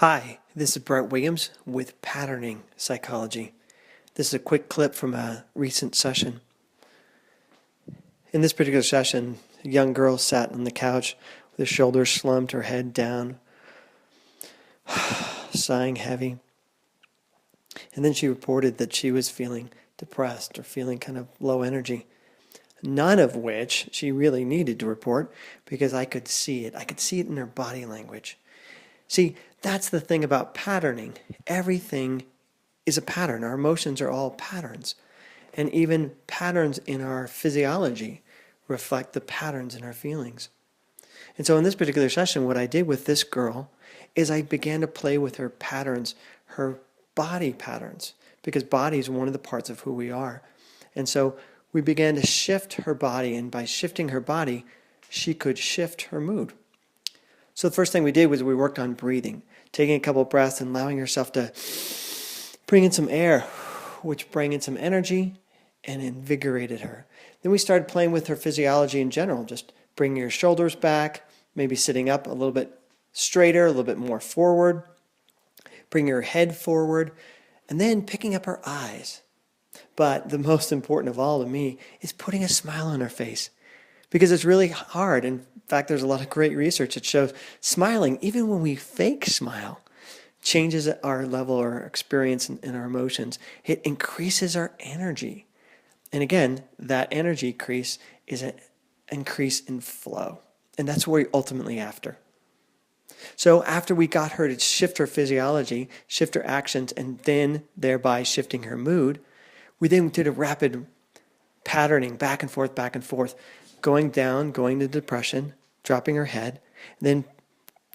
Hi, this is Brent Williams with Patterning Psychology. This is a quick clip from a recent session. In this particular session, a young girl sat on the couch with her shoulders slumped, her head down, sighing heavy. And then she reported that she was feeling depressed or feeling kind of low energy. None of which she really needed to report because I could see it. I could see it in her body language. See, that's the thing about patterning. Everything is a pattern. Our emotions are all patterns. And even patterns in our physiology reflect the patterns in our feelings. And so in this particular session, what I did with this girl is I began to play with her patterns, her body patterns, because body is one of the parts of who we are. And so we began to shift her body, and by shifting her body, she could shift her mood. So the first thing we did was we worked on breathing, taking a couple of breaths and allowing herself to bring in some air, which brought in some energy and invigorated her. Then we started playing with her physiology in general, just bringing her shoulders back, maybe sitting up a little bit straighter, a little bit more forward, bringing her head forward, and then picking up her eyes. But the most important of all to me is putting a smile on her face, because it's really hard. In fact, there's a lot of great research that shows smiling, even when we fake smile, changes our level or experience in our emotions. It increases our energy. And again, that energy increase is an increase in flow. And that's what we're ultimately after. So after we got her to shift her physiology, shift her actions, and then thereby shifting her mood, we then did a rapid patterning back and forth, going down, going to depression, dropping her head, and then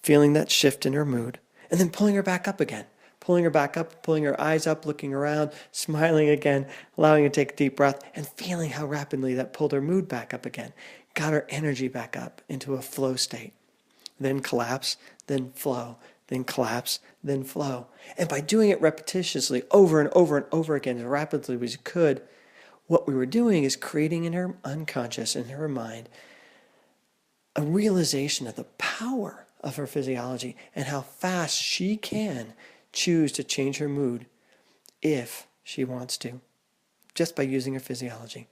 feeling that shift in her mood, and then pulling her back up again, pulling her back up, pulling her eyes up, looking around, smiling again, allowing her to take a deep breath, and feeling how rapidly that pulled her mood back up again, got her energy back up into a flow state. Then collapse, then flow, then collapse, then flow. And by doing it repetitiously over and over and over again as rapidly as we could, what we were doing is creating in her unconscious, in her mind, a realization of the power of her physiology and how fast she can choose to change her mood if she wants to, just by using her physiology.